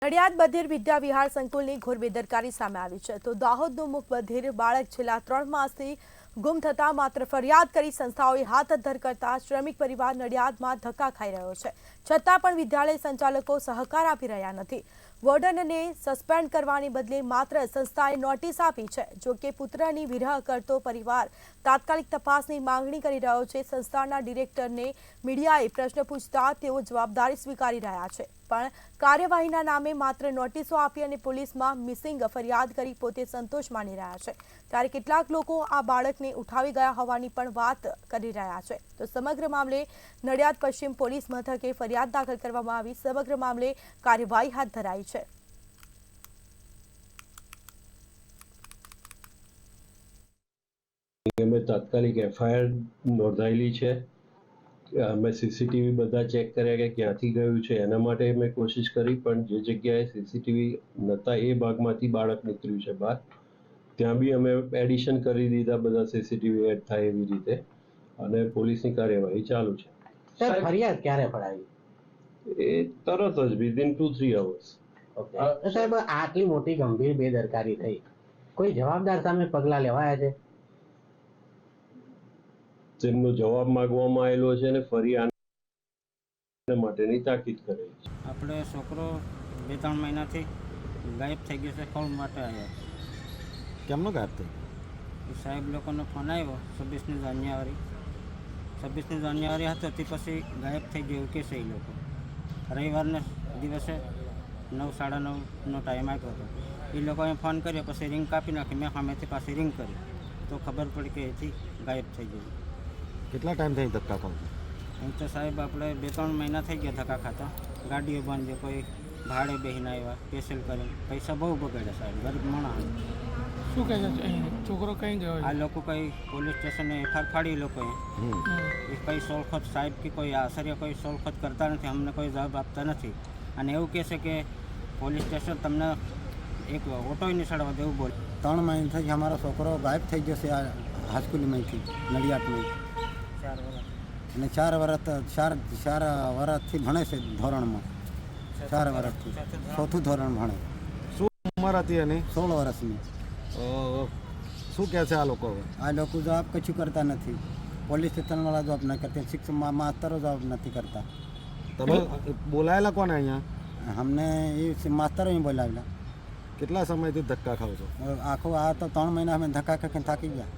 નડિયાદ બધેર વિદ્યા વિહાર સંકુલની ઘોર બેદરકારી સામે આવી છે તો દાહોદનું મુખ બધેર બાળક છેલ્લા 3 માસથી ગુમ થતા માત્ર ફરિયાદ કરી સંસ્થાઓએ હાથ ધર કરતા શ્રમિક પરિવાર નડિયાદમાં ધક્કા ખાઈ રહ્યો છે છતાં પણ વિદ્યાલય સંચાલકો સહકાર આપી રહ્યા નથી। વોર્ડનને સસ્પેન્ડ કરવાની બદલે માત્ર સંસ્થાએ નોટિસ આપી છે। જો કે પુત્રની વિરહ કરતો પરિવાર તાત્કાલિક તપાસની માંગણી કરી રહ્યો છે। સંસ્થાના ડિરેક્ટરને મીડિયાએ પ્રશ્ન પૂછતા તેઓ જવાબદારી સ્વીકારી રહ્યા છે પણ કાર્યવાહીના નામે માત્ર નોટિસો આપી અને પોલીસમાં મિસિંગ ફરિયાદ કરી પોતે સંતોષ માની રહ્યા છે। ત્યારે કેટલાક લોકો આ બાળકને ઉઠાવી ગયા હોવાની પણ વાત કરી રહ્યા છે। તો સમગ્ર મામલે નડિયાદ પશ્ચિમ પોલીસ મથકે ફરિયાદ દાખલ કરવામાં આવી સમગ્ર મામલે કાર્યવાહી હાથ ધરાઈ છે। અમે તાત્કાલિક એફઆઈઆર નોંધાયેલી છે। અમે સીસીટીવી બધા ચેક કર્યા કે ક્યાંથી ગયું છે એના માટે મેં કોશિશ કરી પણ જે જગ્યાએ સીસીટીવી નહોતા એ ભાગમાંથી બાળક નીકળ્યું છે બહાર। ત્યાં બી અમે એડિશન કરી દીધા બધા સીસીટીવી એડ થાય એવી રીતે અને પોલીસની કાર્યવાહી ચાલુ છે। સર ફરિયાદ ક્યારે પડાવી? એ તરત જ વિધિન 2-3 અવર્સ। ઓકે સાહેબ, આટલી મોટી ગંભીર બેદરકારી થઈ, કોઈ જવાબદાર સામે પગલાં લેવાયા છે? તેમનો જવાબ માંગવામાં આવેલો છે અને ફરી આના માટેની તાકીદ કરેલી છે। આપણે છોકરો 2-3 મહિનાથી ગાયબ થઈ ગયો છે, કોણ માટે આવ્યા? કેમનો ગાયબ થઈ? સાહેબ લોકોનો ફોન આવ્યો 26મી જાન્યુઆરી હતો તે પછી ગાયબ થઈ ગયો એવું કહેશે। એ લોકો રવિવારના દિવસે 9-9:30નો ટાઈમ આપ્યો હતો। એ લોકોએ ફોન કર્યો પછી રિંગ કાપી નાખી। મેં સામેથી પાછી રિંગ કરી તો ખબર પડી કે એથી ગાયબ થઈ ગયું। કેટલા ટાઈમ થઈ ધક્કા ખાવ? એમ તો સાહેબ આપણે 2-3 મહિના થઈ ગયા ધક્કા ખાતા। ગાડીઓ બંધ છે, કોઈ ભાડે બેસીને આવ્યા સ્પેશિયલ કરીને, પૈસા બહુ બગાડ્યા સાહેબ, ગરીબ માણસ। શું કહે છે છોકરો કઈ ગયો? આ લોકો કંઈ પોલીસ સ્ટેશને એફઆઈઆર ફાડી લોકોએ એ કંઈ સોળખોત સાહેબ કે કોઈ આશ્ચર્ય કોઈ સોળખોત કરતા નથી, અમને કોઈ જવાબ આપતા નથી અને એવું કહે છે કે પોલીસ સ્ટેશન તમને એક ઓટોય નહીં ચડવા દેવું બોલે। 3 મહિનાથી અમારો છોકરો ગાયબ થઈ જશે આ હાઈસ્કૂલમાંથી નડિયાદમાં 4 વર્ષ અને 4 વર્ષથી ભણે છે ધોરણમાં। 4 વર્ષથી 4થું ધોરણ ભણે। શું ઉંમર હતી એની? 16 વર્ષની। શું કહે છે આ લોકો? આ લોકો જવાબ કશું કરતા નથી, પોલીસ સ્ટેશનવાળા જવાબ ન કરતા, શિક્ષક માસ્તરો જવાબ નથી કરતા। તમે બોલાયેલા કોને અહીંયા? અમને એ માસ્તરો બોલાવેલા। કેટલા સમયથી ધક્કા ખાવ છો? આખો આ તો 3 મહિના અમે ધક્કા ખાઈને થાકી ગયા।